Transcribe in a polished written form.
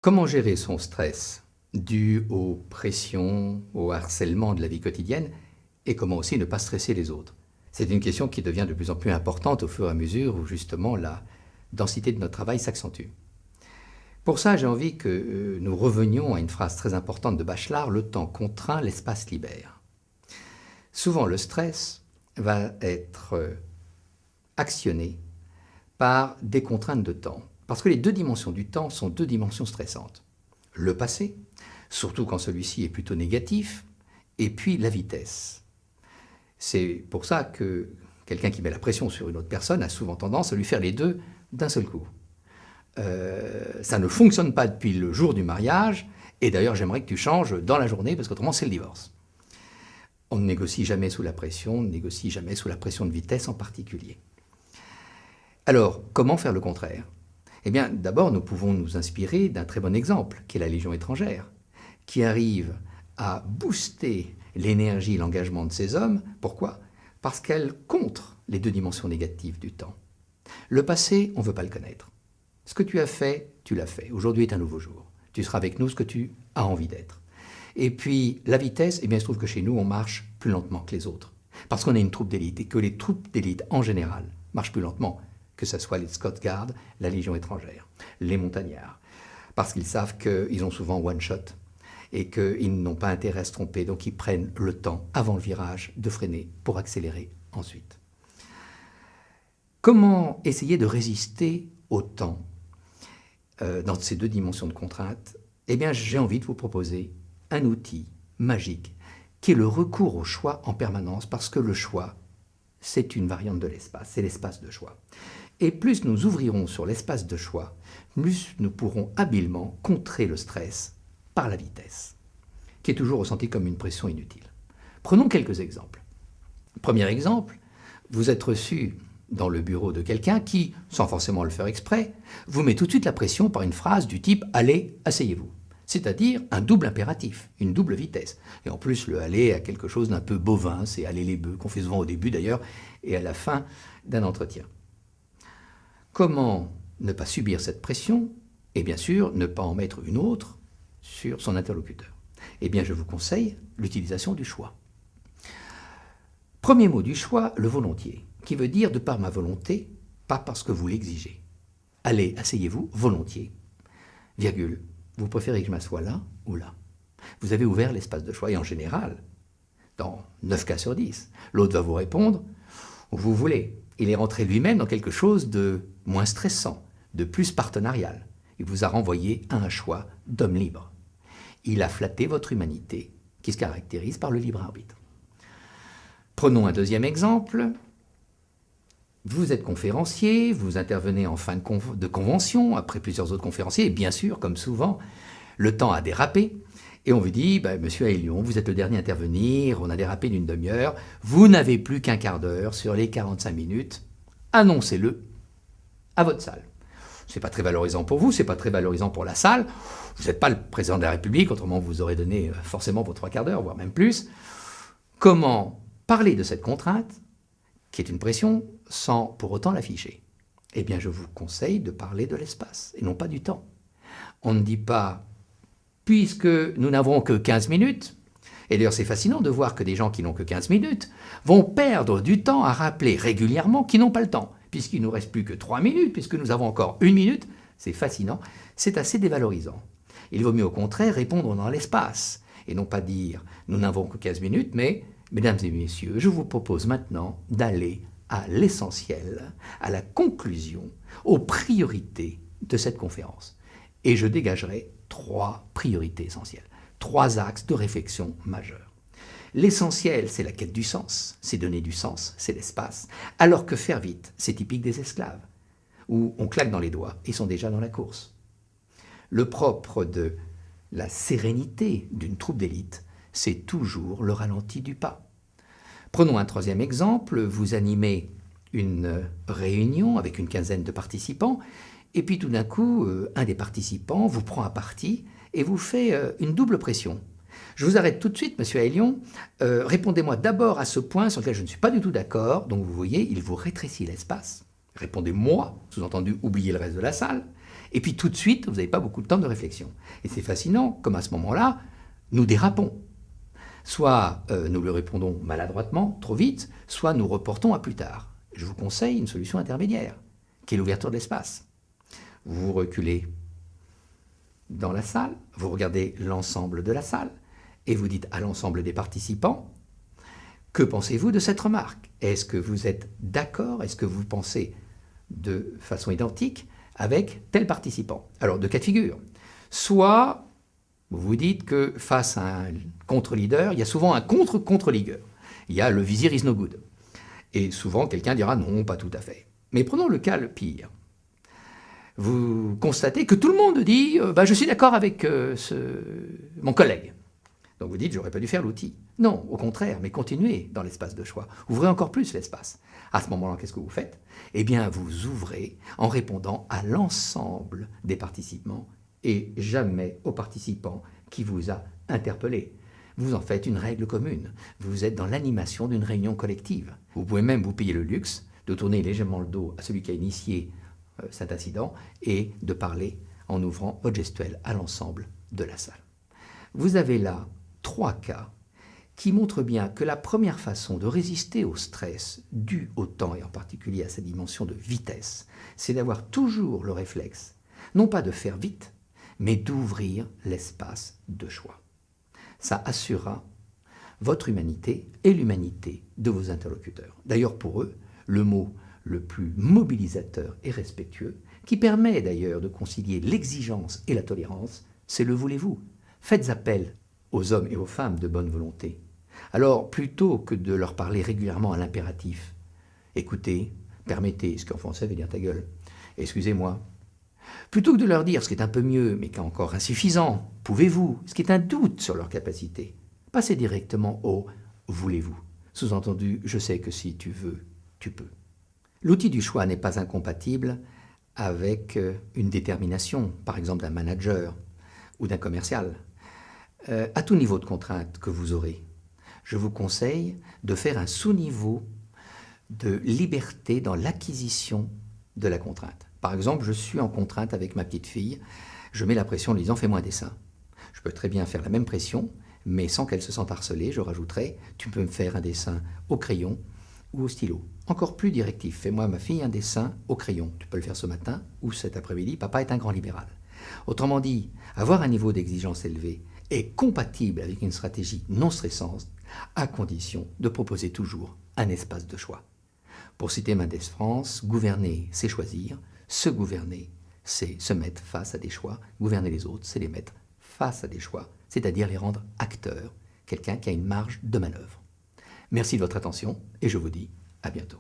Comment gérer son stress dû aux pressions, au harcèlement de la vie quotidienne et comment aussi ne pas stresser les autres? C'est une question qui devient de plus en plus importante au fur et à mesure où justement la densité de notre travail s'accentue. Pour ça, j'ai envie que nous revenions à une phrase très importante de Bachelard: le temps contraint, l'espace libère. Souvent, le stress va être actionné par des contraintes de temps. Parce que les deux dimensions du temps sont deux dimensions stressantes. Le passé, surtout quand celui-ci est plutôt négatif, et puis la vitesse. C'est pour ça que quelqu'un qui met la pression sur une autre personne a souvent tendance à lui faire les deux d'un seul coup. Ça ne fonctionne pas depuis le jour du mariage, et d'ailleurs j'aimerais que tu changes dans la journée, parce qu'autrement c'est le divorce. On ne négocie jamais sous la pression, on ne négocie jamais sous la pression de vitesse en particulier. Alors, comment faire le contraire ? Eh bien, d'abord, nous pouvons nous inspirer d'un très bon exemple, qui est la Légion étrangère, qui arrive à booster l'énergie et l'engagement de ces hommes. Pourquoi ? Parce qu'elle contre les deux dimensions négatives du temps. Le passé, on ne veut pas le connaître. Ce que tu as fait, tu l'as fait. Aujourd'hui est un nouveau jour. Tu seras avec nous ce que tu as envie d'être. Et puis, la vitesse, eh bien, il se trouve que chez nous, on marche plus lentement que les autres. Parce qu'on est une troupe d'élite et que les troupes d'élite, en général, marchent plus lentement, que ce soit les Scots Guards, la Légion étrangère, les montagnards, parce qu'ils savent qu'ils ont souvent one shot et qu'ils n'ont pas intérêt à se tromper, donc ils prennent le temps, avant le virage, de freiner pour accélérer ensuite. Comment essayer de résister au temps dans ces deux dimensions de contrainte? Eh bien, j'ai envie de vous proposer un outil magique qui est le recours au choix en permanence, parce que le choix, c'est une variante de l'espace, c'est l'espace de choix. Et plus nous ouvrirons sur l'espace de choix, plus nous pourrons habilement contrer le stress par la vitesse, qui est toujours ressentie comme une pression inutile. Prenons quelques exemples. Premier exemple, vous êtes reçu dans le bureau de quelqu'un qui, sans forcément le faire exprès, vous met tout de suite la pression par une phrase du type « Allez, asseyez-vous ». C'est-à-dire un double impératif, une double vitesse. Et en plus, le « aller » a quelque chose d'un peu bovin, c'est « aller les bœufs », qu'on fait souvent au début d'ailleurs, et à la fin d'un entretien. Comment ne pas subir cette pression et bien sûr ne pas en mettre une autre sur son interlocuteur? Eh bien, je vous conseille l'utilisation du choix. Premier mot du choix, le volontiers, qui veut dire de par ma volonté, pas parce que vous l'exigez. Allez, asseyez-vous, volontiers, virgule. Vous préférez que je m'assoie là ou là? Vous avez ouvert l'espace de choix et en général, dans 9 cas sur 10, l'autre va vous répondre où vous voulez. Il est rentré lui-même dans quelque chose de moins stressant, de plus partenarial. Il vous a renvoyé à un choix d'homme libre. Il a flatté votre humanité, qui se caractérise par le libre arbitre. Prenons un deuxième exemple. Vous êtes conférencier, vous intervenez en fin de convention, après plusieurs autres conférenciers, et bien sûr, comme souvent, le temps a dérapé, et on vous dit, monsieur Aelion, vous êtes le dernier à intervenir, on a dérapé d'une demi-heure, vous n'avez plus qu'un quart d'heure sur les 45 minutes, annoncez-le à votre salle. C'est pas très valorisant pour vous, c'est pas très valorisant pour la salle, vous n'êtes pas le président de la République, autrement vous aurez donné forcément vos 3 quarts d'heure, voire même plus. Comment parler de cette contrainte, qui est une pression, sans pour autant l'afficher? Eh bien, je vous conseille de parler de l'espace, et non pas du temps. On ne dit pas, puisque nous n'avons que 15 minutes, et d'ailleurs c'est fascinant de voir que des gens qui n'ont que 15 minutes vont perdre du temps à rappeler régulièrement qu'ils n'ont pas le temps, puisqu'il ne nous reste plus que 3 minutes, puisque nous avons encore 1 minute, c'est fascinant, c'est assez dévalorisant. Il vaut mieux au contraire répondre dans l'espace, et non pas dire « nous n'avons que 15 minutes », mais « mesdames et messieurs, je vous propose maintenant d'aller à l'essentiel, à la conclusion, aux priorités de cette conférence. » Et je dégagerai 3 priorités essentielles, 3 axes de réflexion majeurs. L'essentiel, c'est la quête du sens, c'est donner du sens, c'est l'espace. Alors que faire vite, c'est typique des esclaves, où on claque dans les doigts et sont déjà dans la course. Le propre de la sérénité d'une troupe d'élite, c'est toujours le ralenti du pas. Prenons un troisième exemple, vous animez une réunion avec une quinzaine de participants, et puis tout d'un coup, un des participants vous prend à partie et vous fait une double pression. Je vous arrête tout de suite, monsieur Aelion. Répondez-moi d'abord à ce point sur lequel je ne suis pas du tout d'accord. Donc vous voyez, il vous rétrécit l'espace. Répondez-moi, sous-entendu, oubliez le reste de la salle. Et puis tout de suite, vous n'avez pas beaucoup de temps de réflexion. Et c'est fascinant, comme à ce moment-là, nous dérapons. Soit nous lui répondons maladroitement, trop vite, soit nous reportons à plus tard. Je vous conseille une solution intermédiaire, qui est l'ouverture de l'espace. Vous reculez dans la salle, vous regardez l'ensemble de la salle, et vous dites à l'ensemble des participants, que pensez-vous de cette remarque? Est-ce que vous êtes d'accord? Est-ce que vous pensez de façon identique avec tel participant? Alors, deux cas de figure. Soit vous vous dites que face à un contre-leader, il y a souvent un contre-contre-leader. Il y a le vizir is no good. Et souvent, quelqu'un dira non, pas tout à fait. Mais prenons le cas le pire. Vous constatez que tout le monde dit je suis d'accord avec mon collègue. Donc vous dites, j'aurais pas dû faire l'outil. Non, au contraire, mais continuez dans l'espace de choix. Ouvrez encore plus l'espace. À ce moment-là, qu'est-ce que vous faites? Eh bien, vous ouvrez en répondant à l'ensemble des participants et jamais aux participants qui vous a interpellé. Vous en faites une règle commune. Vous êtes dans l'animation d'une réunion collective. Vous pouvez même vous payer le luxe de tourner légèrement le dos à celui qui a initié cet incident et de parler en ouvrant votre gestuelle à l'ensemble de la salle. Vous avez là 3 cas qui montrent bien que la première façon de résister au stress dû au temps et en particulier à sa dimension de vitesse, c'est d'avoir toujours le réflexe, non pas de faire vite, mais d'ouvrir l'espace de choix. Ça assurera votre humanité et l'humanité de vos interlocuteurs. D'ailleurs, pour eux, le mot le plus mobilisateur et respectueux, qui permet d'ailleurs de concilier l'exigence et la tolérance, c'est le voulez-vous. Faites appel aux hommes et aux femmes de bonne volonté. Alors, plutôt que de leur parler régulièrement à l'impératif, écoutez, permettez, ce qu'en français veut dire ta gueule, excusez-moi, plutôt que de leur dire ce qui est un peu mieux, mais qui est encore insuffisant, pouvez-vous, ce qui est un doute sur leur capacité, passez directement au voulez-vous. Sous-entendu, je sais que si tu veux, tu peux. L'outil du choix n'est pas incompatible avec une détermination, par exemple d'un manager ou d'un commercial. À tout niveau de contrainte que vous aurez, je vous conseille de faire un sous-niveau de liberté dans l'acquisition de la contrainte. Par exemple, je suis en contrainte avec ma petite fille, je mets la pression en lui disant « fais-moi un dessin ». Je peux très bien faire la même pression, mais sans qu'elle se sente harcelée, je rajouterai « tu peux me faire un dessin au crayon ou au stylo ». Encore plus directif, fais-moi ma fille un dessin au crayon. Tu peux le faire ce matin ou cet après-midi, papa est un grand libéral. Autrement dit, avoir un niveau d'exigence élevé est compatible avec une stratégie non stressante, à condition de proposer toujours un espace de choix. Pour citer Mendes France, gouverner, c'est choisir. Se gouverner, c'est se mettre face à des choix. Gouverner les autres, c'est les mettre face à des choix, c'est-à-dire les rendre acteurs, quelqu'un qui a une marge de manœuvre. Merci de votre attention et je vous dis à bientôt.